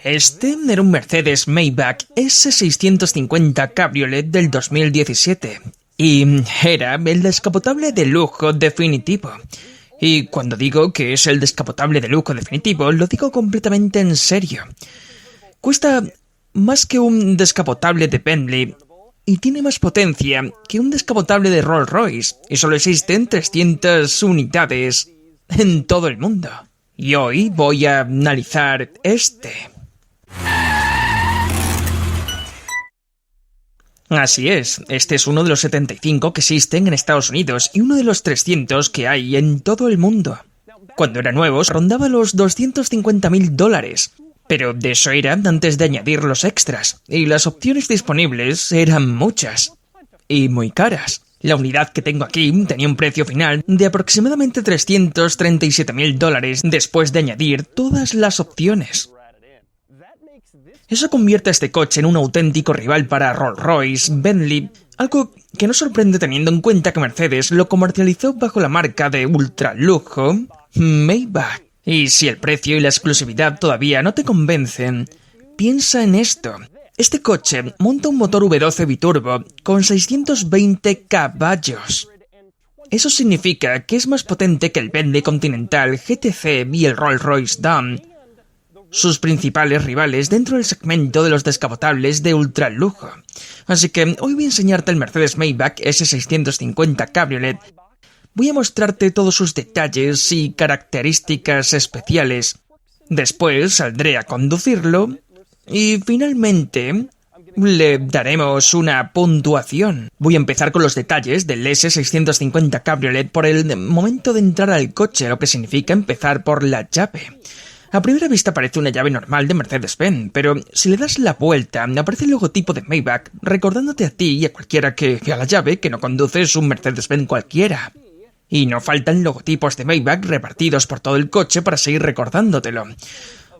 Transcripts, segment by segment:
Este era un Mercedes Maybach S650 Cabriolet del 2017 y era el descapotable de lujo definitivo. Y cuando digo que es el descapotable de lujo definitivo, lo digo completamente en serio. Cuesta más que un descapotable de Bentley y tiene más potencia que un descapotable de Rolls-Royce, y solo existen 300 unidades en todo el mundo. Y hoy voy a analizar este. Así es, este es uno de los 75 que existen en Estados Unidos y uno de los 300 que hay en todo el mundo. Cuando era nuevo, rondaba los $250.000, pero de eso era antes de añadir los extras, y las opciones disponibles eran muchas y muy caras. La unidad que tengo aquí tenía un precio final de aproximadamente $337.000 después de añadir todas las opciones. Eso convierte a este coche en un auténtico rival para Rolls-Royce, Bentley, algo que no sorprende teniendo en cuenta que Mercedes lo comercializó bajo la marca de ultralujo Maybach. Y si el precio y la exclusividad todavía no te convencen, piensa en esto. Este coche monta un motor V12 biturbo con 620 caballos. Eso significa que es más potente que el Bentley Continental GTC y el Rolls-Royce Dawn, sus principales rivales dentro del segmento de los descapotables de ultralujo. Así que hoy voy a enseñarte el Mercedes Maybach S650 Cabriolet. Voy a mostrarte todos sus detalles y características especiales. Después saldré a conducirlo y finalmente le daremos una puntuación. Voy a empezar con los detalles del S650 Cabriolet por el momento de entrar al coche, lo que significa empezar por la llave. A primera vista parece una llave normal de Mercedes-Benz, pero si le das la vuelta, aparece el logotipo de Maybach, recordándote a ti y a cualquiera que vea la llave que no conduces un Mercedes-Benz cualquiera. Y no faltan logotipos de Maybach repartidos por todo el coche para seguir recordándotelo.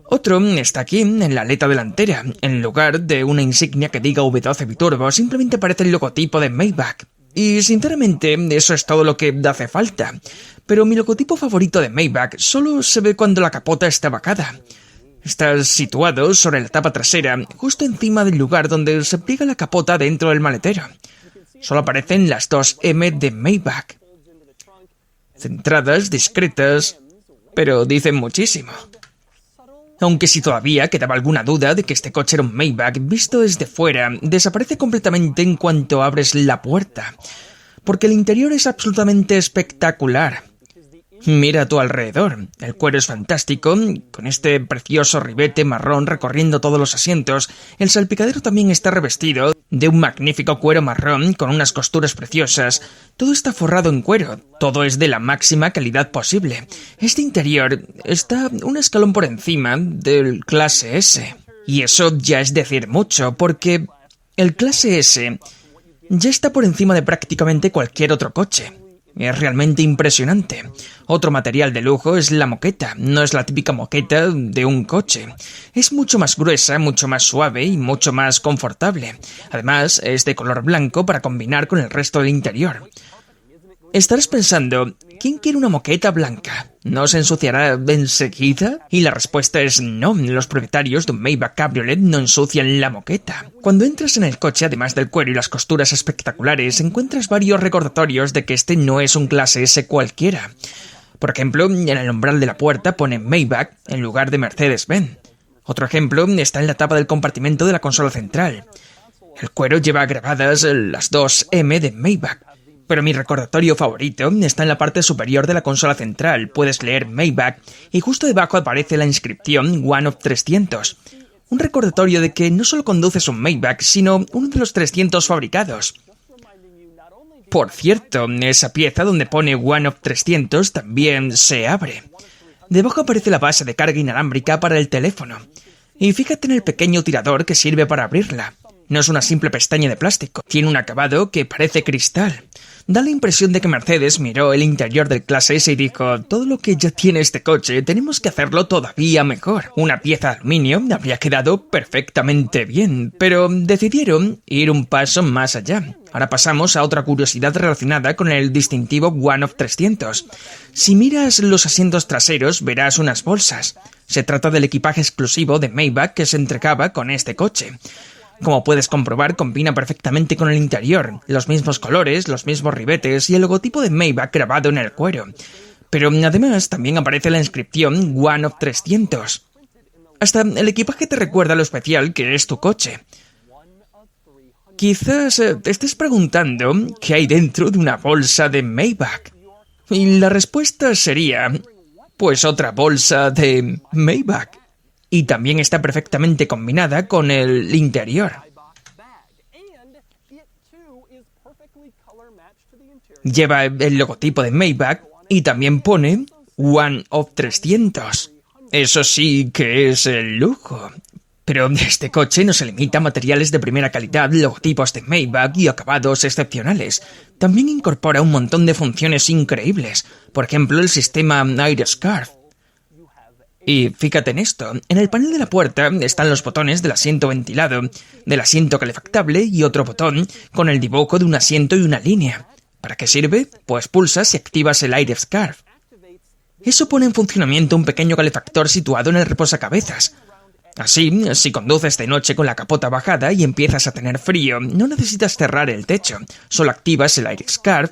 Otro está aquí, en la aleta delantera. En lugar de una insignia que diga V12 biturbo, simplemente aparece el logotipo de Maybach. Y sinceramente, eso es todo lo que hace falta. Pero mi logotipo favorito de Maybach solo se ve cuando la capota está bajada. Está situado sobre la tapa trasera, justo encima del lugar donde se pliega la capota dentro del maletero. Solo aparecen las dos M de Maybach. Centradas, discretas, pero dicen muchísimo. Aunque si todavía quedaba alguna duda de que este coche era un Maybach, visto desde fuera, desaparece completamente en cuanto abres la puerta, porque el interior es absolutamente espectacular. Mira a tu alrededor, el cuero es fantástico, con este precioso ribete marrón recorriendo todos los asientos. El salpicadero también está revestido de un magnífico cuero marrón con unas costuras preciosas. Todo está forrado en cuero, todo es de la máxima calidad posible. Este interior está un escalón por encima del Clase S. Y eso ya es decir mucho, porque el Clase S ya está por encima de prácticamente cualquier otro coche. Es realmente impresionante. Otro material de lujo es la moqueta. No es la típica moqueta de un coche. Es mucho más gruesa, mucho más suave y mucho más confortable. Además, es de color blanco para combinar con el resto del interior. Estarás pensando, ¿quién quiere una moqueta blanca? ¿No se ensuciará enseguida? Y la respuesta es no, los propietarios de un Maybach Cabriolet no ensucian la moqueta. Cuando entras en el coche, además del cuero y las costuras espectaculares, encuentras varios recordatorios de que este no es un Clase S cualquiera. Por ejemplo, en el umbral de la puerta pone Maybach en lugar de Mercedes-Benz. Otro ejemplo está en la tapa del compartimento de la consola central. El cuero lleva grabadas las dos M de Maybach. Pero mi recordatorio favorito está en la parte superior de la consola central. Puedes leer Maybach y justo debajo aparece la inscripción One of 300. Un recordatorio de que no solo conduces un Maybach, sino uno de los 300 fabricados. Por cierto, esa pieza donde pone One of 300 también se abre. Debajo aparece la base de carga inalámbrica para el teléfono. Y fíjate en el pequeño tirador que sirve para abrirla. No es una simple pestaña de plástico, tiene un acabado que parece cristal. Da la impresión de que Mercedes miró el interior del Clase S y dijo: todo lo que ya tiene este coche, tenemos que hacerlo todavía mejor. Una pieza de aluminio habría quedado perfectamente bien, pero decidieron ir un paso más allá. Ahora pasamos a otra curiosidad relacionada con el distintivo One of 300. Si miras los asientos traseros, verás unas bolsas. Se trata del equipaje exclusivo de Maybach que se entregaba con este coche. Como puedes comprobar, combina perfectamente con el interior, los mismos colores, los mismos ribetes y el logotipo de Maybach grabado en el cuero. Pero además también aparece la inscripción One of 300. Hasta el equipaje te recuerda lo especial que es tu coche. Quizás te estés preguntando qué hay dentro de una bolsa de Maybach. Y la respuesta sería: pues otra bolsa de Maybach. Y también está perfectamente combinada con el interior. Lleva el logotipo de Maybach y también pone One of 300. Eso sí que es el lujo. Pero este coche no se limita a materiales de primera calidad, logotipos de Maybach y acabados excepcionales. También incorpora un montón de funciones increíbles. Por ejemplo, el sistema Airoscarf. Y fíjate en esto, en el panel de la puerta están los botones del asiento ventilado, del asiento calefactable y otro botón con el dibujo de un asiento y una línea. ¿Para qué sirve? Pues pulsas y activas el Airoscarf. Eso pone en funcionamiento un pequeño calefactor situado en el reposacabezas. Así, si conduces de noche con la capota bajada y empiezas a tener frío, no necesitas cerrar el techo, solo activas el Airoscarf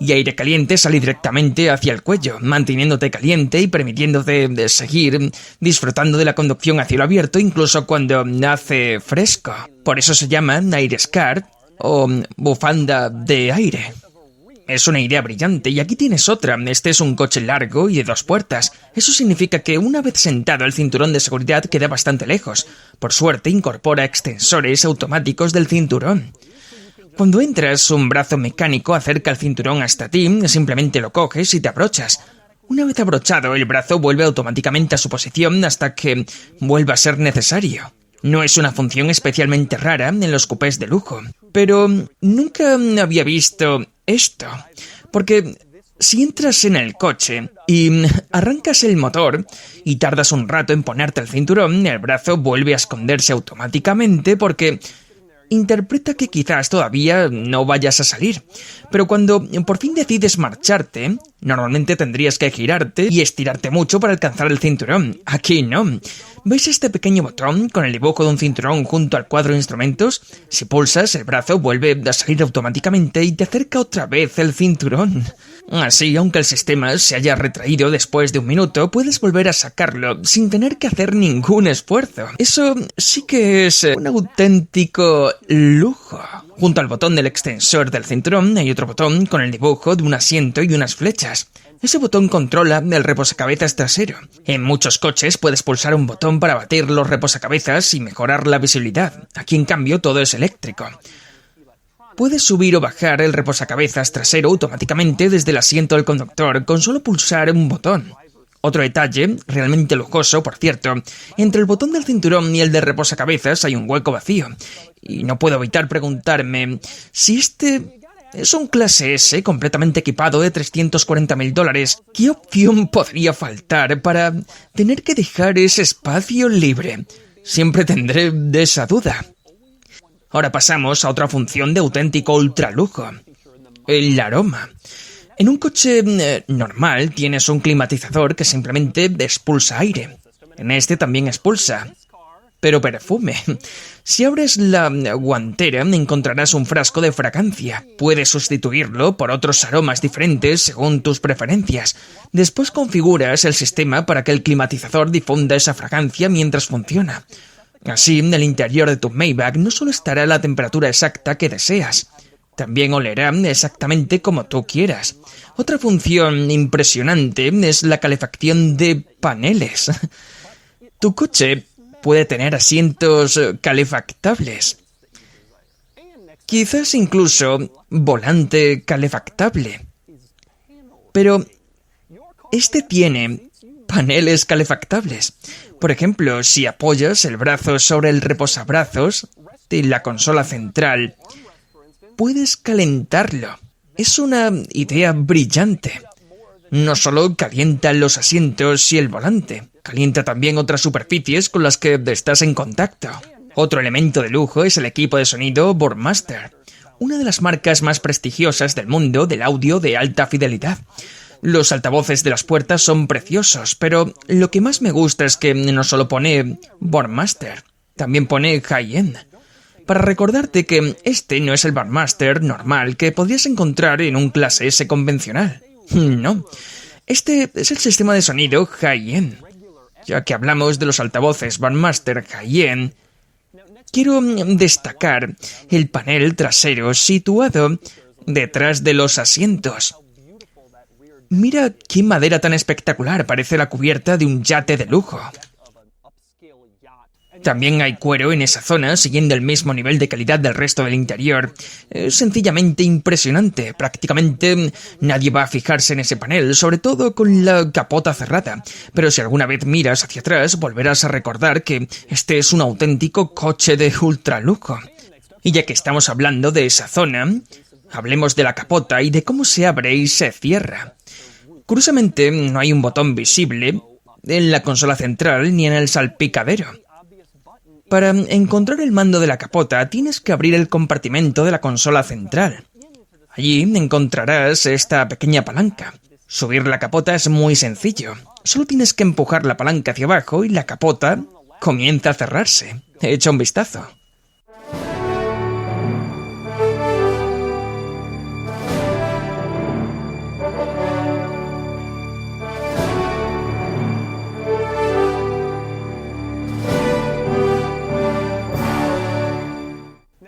y aire caliente sale directamente hacia el cuello, manteniéndote caliente y permitiéndote seguir disfrutando de la conducción a cielo abierto incluso cuando hace fresco. Por eso se llama Airoscarf o bufanda de aire. Es una idea brillante y aquí tienes otra. Este es un coche largo y de 2 puertas. Eso significa que una vez sentado el cinturón de seguridad queda bastante lejos. Por suerte incorpora extensores automáticos del cinturón. Cuando entras, un brazo mecánico acerca el cinturón hasta ti, simplemente lo coges y te abrochas. Una vez abrochado, el brazo vuelve automáticamente a su posición hasta que vuelva a ser necesario. No es una función especialmente rara en los cupés de lujo, pero nunca había visto esto, porque si entras en el coche y arrancas el motor y tardas un rato en ponerte el cinturón, el brazo vuelve a esconderse automáticamente porque interpreta que quizás todavía no vayas a salir. Pero cuando por fin decides marcharte, normalmente tendrías que girarte y estirarte mucho para alcanzar el cinturón. Aquí no. ¿Veis este pequeño botón con el dibujo de un cinturón junto al cuadro de instrumentos? Si pulsas, el brazo vuelve a salir automáticamente y te acerca otra vez el cinturón. Así, aunque el sistema se haya retraído después de 1 minuto, puedes volver a sacarlo sin tener que hacer ningún esfuerzo. Eso sí que es un auténtico lujo. Junto al botón del extensor del cinturón hay otro botón con el dibujo de un asiento y unas flechas. Ese botón controla el reposacabezas trasero. En muchos coches puedes pulsar un botón para batir los reposacabezas y mejorar la visibilidad. Aquí, en cambio, todo es eléctrico. Puedes subir o bajar el reposacabezas trasero automáticamente desde el asiento del conductor con solo pulsar un botón. Otro detalle, realmente lujoso, por cierto, entre el botón del cinturón y el de reposacabezas hay un hueco vacío. Y no puedo evitar preguntarme si este es un Clase S completamente equipado de $340.000. ¿Qué opción podría faltar para tener que dejar ese espacio libre? Siempre tendré de esa duda. Ahora pasamos a otra función de auténtico ultralujo: el aroma. En un coche normal tienes un climatizador que simplemente expulsa aire. En este también expulsa, pero perfume. Si abres la guantera encontrarás un frasco de fragancia. Puedes sustituirlo por otros aromas diferentes según tus preferencias. Después configuras el sistema para que el climatizador difunda esa fragancia mientras funciona. Así, en el interior de tu Maybach no solo estará a la temperatura exacta que deseas, también olerá exactamente como tú quieras. Otra función impresionante es la calefacción de paneles. Tu coche puede tener asientos calefactables. Quizás incluso volante calefactable. Pero este tiene paneles calefactables. Por ejemplo, si apoyas el brazo sobre el reposabrazos, de la consola central, puedes calentarlo. Es una idea brillante. No solo calienta los asientos y el volante, calienta también otras superficies con las que estás en contacto. Otro elemento de lujo es el equipo de sonido Boardmaster, una de las marcas más prestigiosas del mundo del audio de alta fidelidad. Los altavoces de las puertas son preciosos, pero lo que más me gusta es que no solo pone Boardmaster, también pone High-End, para recordarte que este no es el Boardmaster normal que podrías encontrar en un clase S convencional. No, este es el sistema de sonido High-End. Ya que hablamos de los altavoces Boardmaster High-End, quiero destacar el panel trasero situado detrás de los asientos. Mira qué madera tan espectacular, parece la cubierta de un yate de lujo. También hay cuero en esa zona, siguiendo el mismo nivel de calidad del resto del interior. Es sencillamente impresionante. Prácticamente nadie va a fijarse en ese panel, sobre todo con la capota cerrada. Pero si alguna vez miras hacia atrás, volverás a recordar que este es un auténtico coche de ultralujo. Y ya que estamos hablando de esa zona, hablemos de la capota y de cómo se abre y se cierra. Curiosamente, no hay un botón visible en la consola central ni en el salpicadero. Para encontrar el mando de la capota, tienes que abrir el compartimento de la consola central. Allí encontrarás esta pequeña palanca. Subir la capota es muy sencillo. Solo tienes que empujar la palanca hacia abajo y la capota comienza a cerrarse. Echa un vistazo.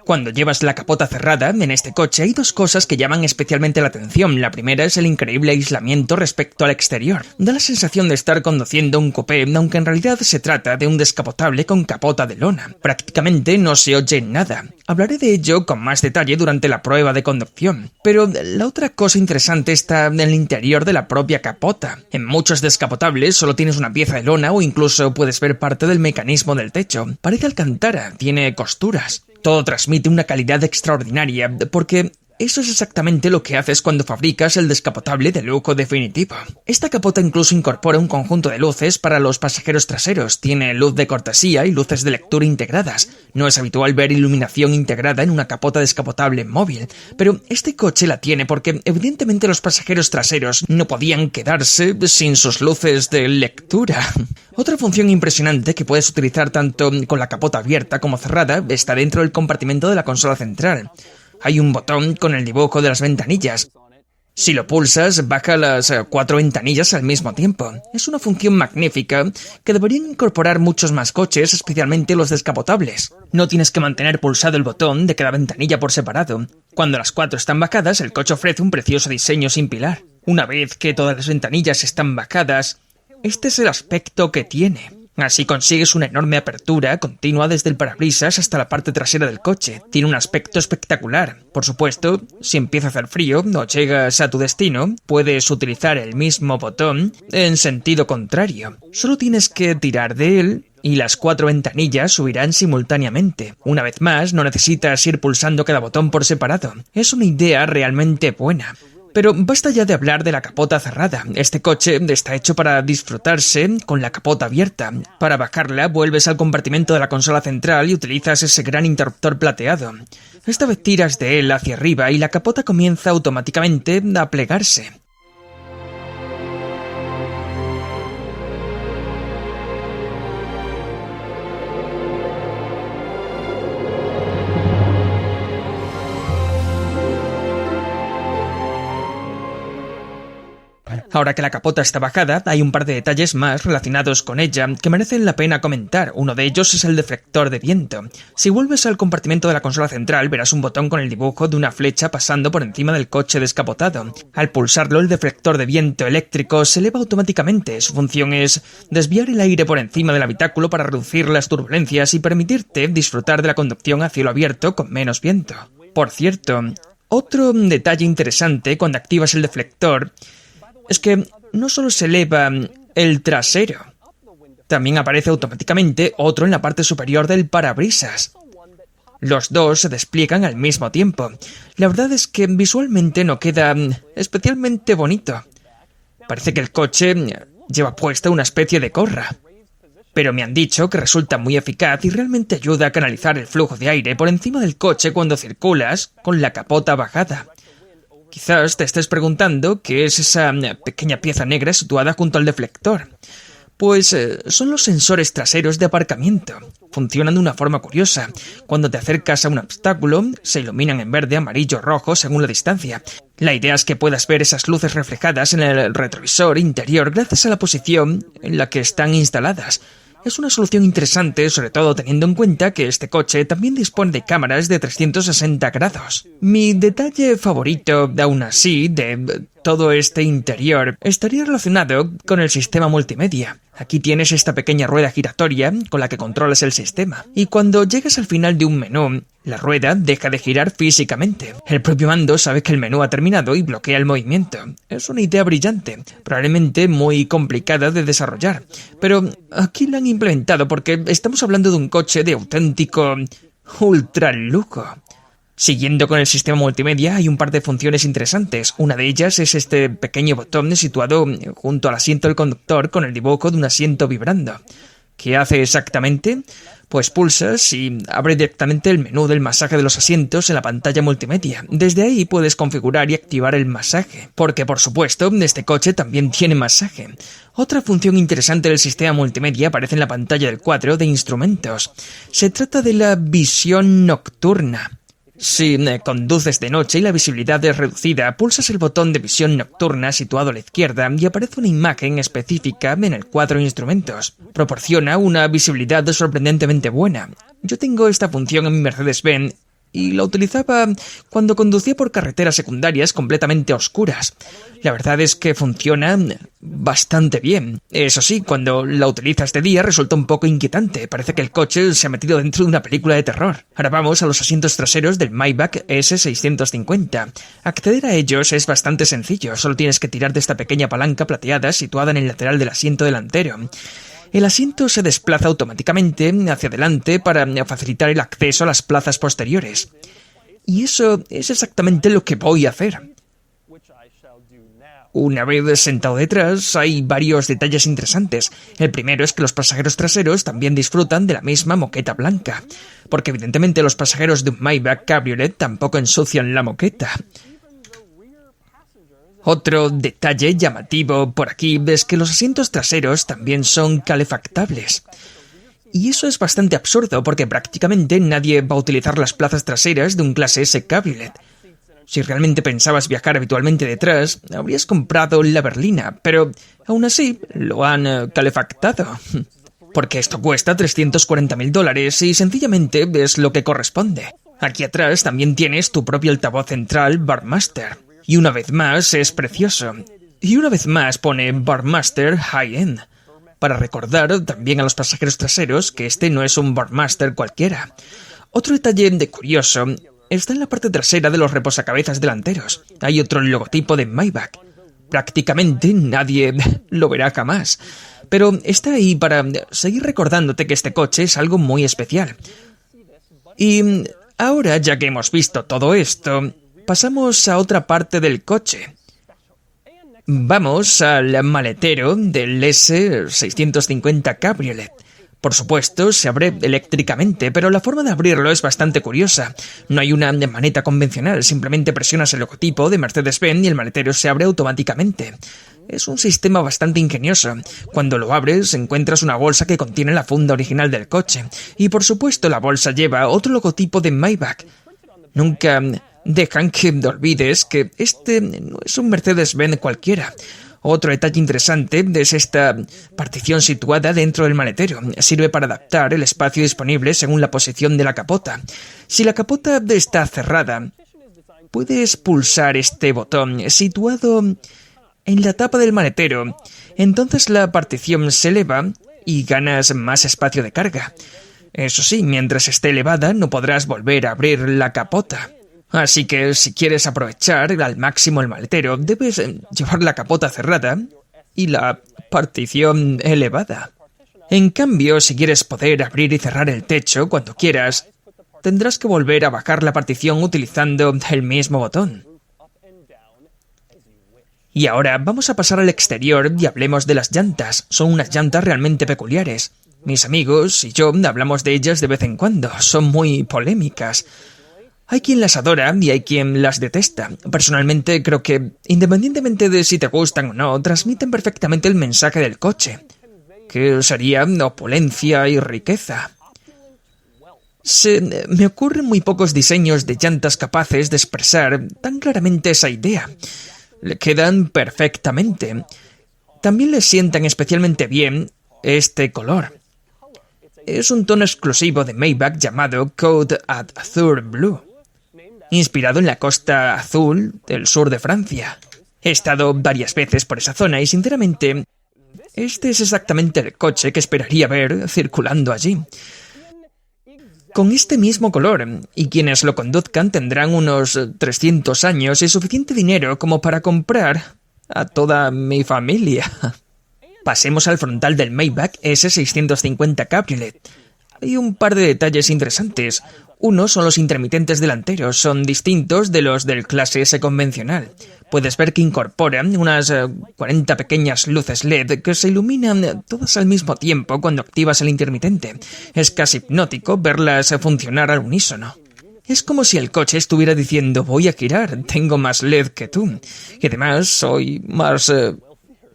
Cuando llevas la capota cerrada, en este coche hay dos cosas que llaman especialmente la atención. La primera es el increíble aislamiento respecto al exterior. Da la sensación de estar conduciendo un coupé, aunque en realidad se trata de un descapotable con capota de lona. Prácticamente no se oye nada. Hablaré de ello con más detalle durante la prueba de conducción. Pero la otra cosa interesante está en el interior de la propia capota. En muchos descapotables solo tienes una pieza de lona o incluso puedes ver parte del mecanismo del techo. Parece alcantara, tiene costuras. Todo transmite una calidad extraordinaria, porque eso es exactamente lo que haces cuando fabricas el descapotable de lujo definitivo. Esta capota incluso incorpora un conjunto de luces para los pasajeros traseros. Tiene luz de cortesía y luces de lectura integradas. No es habitual ver iluminación integrada en una capota descapotable móvil, pero este coche la tiene porque evidentemente los pasajeros traseros no podían quedarse sin sus luces de lectura. Otra función impresionante que puedes utilizar tanto con la capota abierta como cerrada está dentro del compartimento de la consola central. Hay un botón con el dibujo de las ventanillas. Si lo pulsas, baja las 4 ventanillas al mismo tiempo. Es una función magnífica que deberían incorporar muchos más coches, especialmente los descapotables. No tienes que mantener pulsado el botón de cada ventanilla por separado. Cuando las 4 están bajadas, el coche ofrece un precioso diseño sin pilar. Una vez que todas las ventanillas están bajadas, este es el aspecto que tiene. Así consigues una enorme apertura continua desde el parabrisas hasta la parte trasera del coche. Tiene un aspecto espectacular. Por supuesto, si empieza a hacer frío o llegas a tu destino, puedes utilizar el mismo botón en sentido contrario. Solo tienes que tirar de él y las 4 ventanillas subirán simultáneamente. Una vez más, no necesitas ir pulsando cada botón por separado. Es una idea realmente buena. Pero basta ya de hablar de la capota cerrada. Este coche está hecho para disfrutarse con la capota abierta. Para bajarla, vuelves al compartimento de la consola central y utilizas ese gran interruptor plateado. Esta vez tiras de él hacia arriba y la capota comienza automáticamente a plegarse. Ahora que la capota está bajada, hay un par de detalles más relacionados con ella que merecen la pena comentar. Uno de ellos es el deflector de viento. Si vuelves al compartimento de la consola central, verás un botón con el dibujo de una flecha pasando por encima del coche descapotado. Al pulsarlo, el deflector de viento eléctrico se eleva automáticamente. Su función es desviar el aire por encima del habitáculo para reducir las turbulencias y permitirte disfrutar de la conducción a cielo abierto con menos viento. Por cierto, otro detalle interesante cuando activas el deflector es que no solo se eleva el trasero, también aparece automáticamente otro en la parte superior del parabrisas. Los dos se despliegan al mismo tiempo. La verdad es que visualmente no queda especialmente bonito. Parece que el coche lleva puesta una especie de corra. Pero me han dicho que resulta muy eficaz y realmente ayuda a canalizar el flujo de aire por encima del coche cuando circulas con la capota bajada. Quizás te estés preguntando qué es esa pequeña pieza negra situada junto al deflector. Pues son los sensores traseros de aparcamiento. Funcionan de una forma curiosa. Cuando te acercas a un obstáculo, se iluminan en verde, amarillo o rojo según la distancia. La idea es que puedas ver esas luces reflejadas en el retrovisor interior gracias a la posición en la que están instaladas. Es una solución interesante, sobre todo teniendo en cuenta que este coche también dispone de cámaras de 360 grados. Mi detalle favorito, aún así, de todo este interior, estaría relacionado con el sistema multimedia. Aquí tienes esta pequeña rueda giratoria con la que controlas el sistema. Y cuando llegas al final de un menú, la rueda deja de girar físicamente. El propio mando sabe que el menú ha terminado y bloquea el movimiento. Es una idea brillante, probablemente muy complicada de desarrollar. Pero aquí la han implementado porque estamos hablando de un coche de auténtico ultralujo. Siguiendo con el sistema multimedia, hay un par de funciones interesantes. Una de ellas es este pequeño botón situado junto al asiento del conductor con el dibujo de un asiento vibrando. ¿Qué hace exactamente? Pues pulsas y abre directamente el menú del masaje de los asientos en la pantalla multimedia. Desde ahí puedes configurar y activar el masaje, porque por supuesto este coche también tiene masaje. Otra función interesante del sistema multimedia aparece en la pantalla del cuadro de instrumentos. Se trata de la visión nocturna. Si conduces de noche y la visibilidad es reducida, pulsas el botón de visión nocturna situado a la izquierda y aparece una imagen específica en el cuadro de instrumentos. Proporciona una visibilidad sorprendentemente buena. Yo tengo esta función en mi Mercedes-Benz y la utilizaba cuando conducía por carreteras secundarias completamente oscuras. La verdad es que funciona bastante bien. Eso sí, cuando la utilizas de día resulta un poco inquietante. Parece que el coche se ha metido dentro de una película de terror. Ahora vamos a los asientos traseros del Maybach S650. Acceder a ellos es bastante sencillo. Solo tienes que tirar de esta pequeña palanca plateada situada en el lateral del asiento delantero. El asiento se desplaza automáticamente hacia adelante para facilitar el acceso a las plazas posteriores. Y eso es exactamente lo que voy a hacer. Una vez sentado detrás, hay varios detalles interesantes. El primero es que los pasajeros traseros también disfrutan de la misma moqueta blanca, porque evidentemente los pasajeros de un Maybach Cabriolet tampoco ensucian la moqueta. Otro detalle llamativo por aquí es que los asientos traseros también son calefactables. Y eso es bastante absurdo porque prácticamente nadie va a utilizar las plazas traseras de un clase S Cabriolet. Si realmente pensabas viajar habitualmente detrás, habrías comprado la berlina, pero aún así lo han calefactado. Porque esto cuesta $340.000 y sencillamente es lo que corresponde. Aquí atrás también tienes tu propio altavoz central Barmaster. Y una vez más es precioso. Y una vez más pone Barmaster High-End, para recordar también a los pasajeros traseros que este no es un Barmaster cualquiera. Otro detalle de curioso está en la parte trasera de los reposacabezas delanteros. Hay otro logotipo de Maybach. Prácticamente nadie lo verá jamás. Pero está ahí para seguir recordándote que este coche es algo muy especial. Y ahora, ya que hemos visto todo esto, pasamos a otra parte del coche. Vamos al maletero del S650 Cabriolet. Por supuesto, se abre eléctricamente, pero la forma de abrirlo es bastante curiosa. No hay una maneta convencional, simplemente presionas el logotipo de Mercedes-Benz y el maletero se abre automáticamente. Es un sistema bastante ingenioso. Cuando lo abres, encuentras una bolsa que contiene la funda original del coche. Y por supuesto, la bolsa lleva otro logotipo de Maybach. Nunca dejan que olvides que este no es un Mercedes-Benz cualquiera. Otro detalle interesante es esta partición situada dentro del maletero. Sirve para adaptar el espacio disponible según la posición de la capota. Si la capota está cerrada, puedes pulsar este botón situado en la tapa del maletero. Entonces la partición se eleva y ganas más espacio de carga. Eso sí, mientras esté elevada no podrás volver a abrir la capota. Así que si quieres aprovechar al máximo el maletero, debes llevar la capota cerrada y la partición elevada. En cambio, si quieres poder abrir y cerrar el techo cuando quieras, tendrás que volver a bajar la partición utilizando el mismo botón. Y ahora vamos a pasar al exterior y hablemos de las llantas. Son unas llantas realmente peculiares. Mis amigos y yo hablamos de ellas de vez en cuando. Son muy polémicas. Hay quien las adora y hay quien las detesta. Personalmente creo que, independientemente de si te gustan o no, transmiten perfectamente el mensaje del coche, que sería opulencia y riqueza. Me ocurren muy pocos diseños de llantas capaces de expresar tan claramente esa idea. Le quedan perfectamente. También le sientan especialmente bien este color. Es un tono exclusivo de Maybach llamado Côte d'Azur Blue, inspirado en la costa azul del sur de Francia. He estado varias veces por esa zona y, sinceramente, este es exactamente el coche que esperaría ver circulando allí. Con este mismo color, y quienes lo conduzcan tendrán unos 300 años y suficiente dinero como para comprar a toda mi familia. Pasemos al frontal del Maybach S650 Cabriolet. Hay un par de detalles interesantes. Uno son los intermitentes delanteros, son distintos de los del clase S convencional. Puedes ver que incorpora unas 40 pequeñas luces LED que se iluminan todas al mismo tiempo cuando activas el intermitente. Es casi hipnótico verlas funcionar al unísono. Es como si el coche estuviera diciendo: voy a girar, tengo más LED que tú. Y además soy más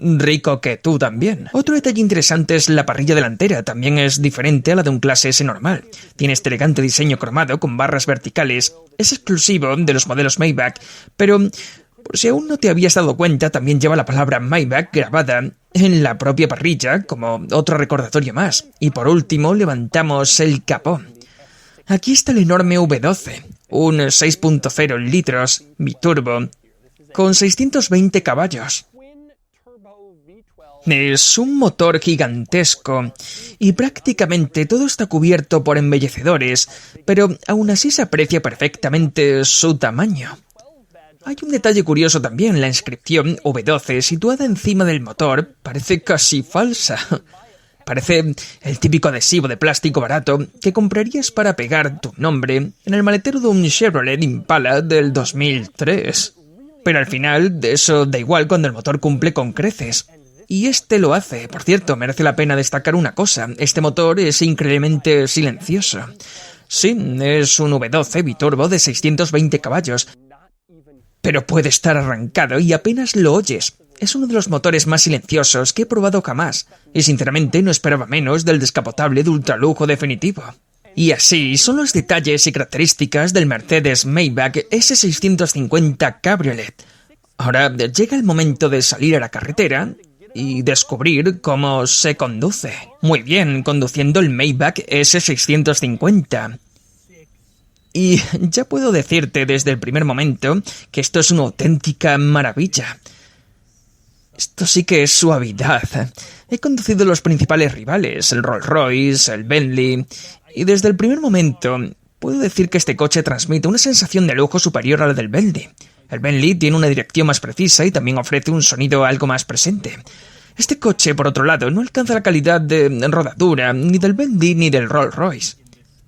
rico que tú también. Otro detalle interesante es la parrilla delantera. También es diferente a la de un clase S normal. Tiene este elegante diseño cromado con barras verticales. Es exclusivo de los modelos Maybach, pero por si aún no te habías dado cuenta, también lleva la palabra Maybach grabada en la propia parrilla como otro recordatorio más. Y por último, levantamos el capó. Aquí está el enorme V12, un 6.0 litros biturbo con 620 caballos. Es un motor gigantesco y prácticamente todo está cubierto por embellecedores, pero aún así se aprecia perfectamente su tamaño. Hay un detalle curioso también: la inscripción V12 situada encima del motor parece casi falsa. Parece el típico adhesivo de plástico barato que comprarías para pegar tu nombre en el maletero de un Chevrolet Impala del 2003. Pero al final de eso da igual cuando el motor cumple con creces. Y este lo hace. Por cierto, merece la pena destacar una cosa: este motor es increíblemente silencioso. Sí, es un V12 biturbo de 620 caballos, pero puede estar arrancado y apenas lo oyes. Es uno de los motores más silenciosos que he probado jamás, y sinceramente no esperaba menos del descapotable de ultralujo definitivo. Y así son los detalles y características del Mercedes Maybach S650 Cabriolet. Ahora llega el momento de salir a la carretera y descubrir cómo se conduce. Muy bien, conduciendo el Maybach S650. Y ya puedo decirte desde el primer momento que esto es una auténtica maravilla. Esto sí que es suavidad. He conducido los principales rivales, el Rolls-Royce, el Bentley, y desde el primer momento puedo decir que este coche transmite una sensación de lujo superior a la del Bentley. El Bentley tiene una dirección más precisa y también ofrece un sonido algo más presente. Este coche, por otro lado, no alcanza la calidad de rodadura ni del Bentley ni del Rolls-Royce.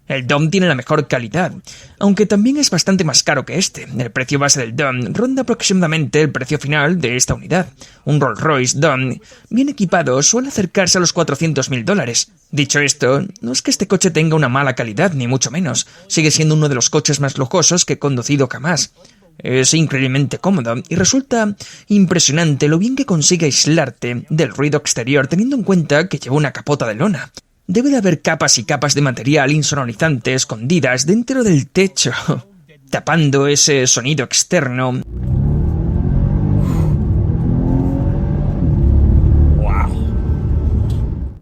El DOM tiene la mejor calidad, aunque también es bastante más caro que este. El precio base del DOM ronda aproximadamente el precio final de esta unidad. Un Rolls-Royce DOM bien equipado suele acercarse a los $400.000. Dicho esto, no es que este coche tenga una mala calidad, ni mucho menos. Sigue siendo uno de los coches más lujosos que he conducido jamás. Es increíblemente cómodo y resulta impresionante lo bien que consigue aislarte del ruido exterior, teniendo en cuenta que lleva una capota de lona. Debe de haber capas y capas de material insonorizante escondidas dentro del techo, tapando ese sonido externo.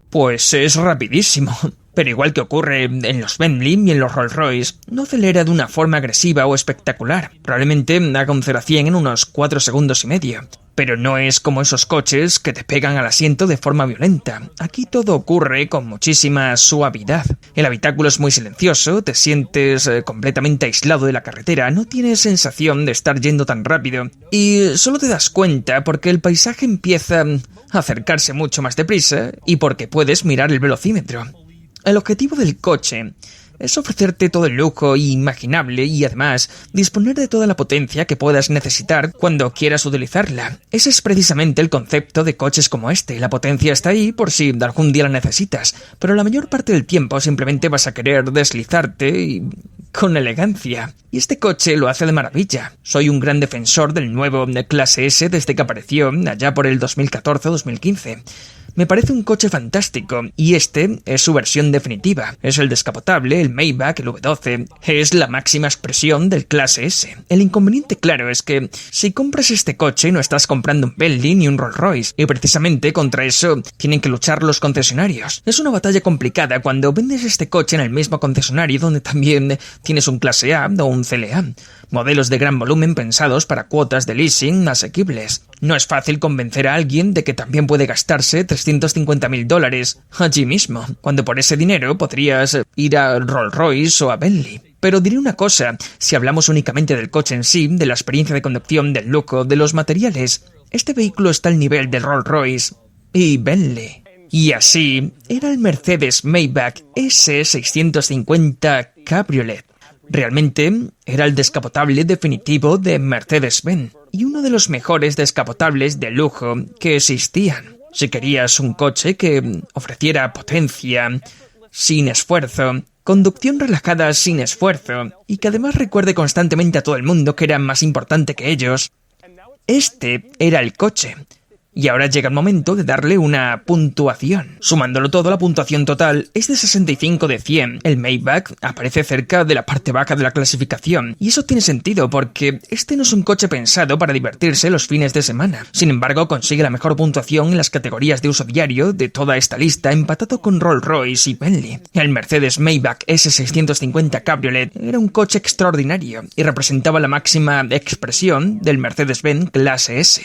Pues es rapidísimo. Pero igual que ocurre en los Bentley y en los Rolls-Royce, no acelera de una forma agresiva o espectacular. Probablemente haga un 0 a 100 en unos 4 segundos y medio. Pero no es como esos coches que te pegan al asiento de forma violenta. Aquí todo ocurre con muchísima suavidad. El habitáculo es muy silencioso, te sientes completamente aislado de la carretera, no tienes sensación de estar yendo tan rápido. Y solo te das cuenta porque el paisaje empieza a acercarse mucho más deprisa y porque puedes mirar el velocímetro. El objetivo del coche es ofrecerte todo el lujo imaginable y además disponer de toda la potencia que puedas necesitar cuando quieras utilizarla. Ese es precisamente el concepto de coches como este. La potencia está ahí por si algún día la necesitas, pero la mayor parte del tiempo simplemente vas a querer deslizarte y con elegancia. Y este coche lo hace de maravilla. Soy un gran defensor del nuevo Clase S desde que apareció allá por el 2014-2015. Me parece un coche fantástico, y este es su versión definitiva. Es el descapotable, el Maybach, el V12. Es la máxima expresión del Clase S. El inconveniente, claro, es que si compras este coche no estás comprando un Bentley ni un Rolls Royce, y precisamente contra eso tienen que luchar los concesionarios. Es una batalla complicada cuando vendes este coche en el mismo concesionario donde también tienes un Clase A o un CLA. Modelos de gran volumen pensados para cuotas de leasing asequibles. No es fácil convencer a alguien de que también puede gastarse $350.000 allí mismo, cuando por ese dinero podrías ir a Rolls Royce o a Bentley. Pero diré una cosa, si hablamos únicamente del coche en sí, de la experiencia de conducción, del lujo, de los materiales, este vehículo está al nivel de Rolls Royce y Bentley. Y así era el Mercedes Maybach S650 Cabriolet. Realmente era el descapotable definitivo de Mercedes-Benz y uno de los mejores descapotables de lujo que existían. Si querías un coche que ofreciera potencia sin esfuerzo, conducción relajada sin esfuerzo y que además recuerde constantemente a todo el mundo que era más importante que ellos, este era el coche. Y ahora llega el momento de darle una puntuación. Sumándolo todo, la puntuación total es de 65 de 100. El Maybach aparece cerca de la parte baja de la clasificación. Y eso tiene sentido porque este no es un coche pensado para divertirse los fines de semana. Sin embargo, consigue la mejor puntuación en las categorías de uso diario de toda esta lista, empatado con Rolls Royce y Bentley. El Mercedes Maybach S650 Cabriolet era un coche extraordinario y representaba la máxima expresión del Mercedes-Benz Clase S.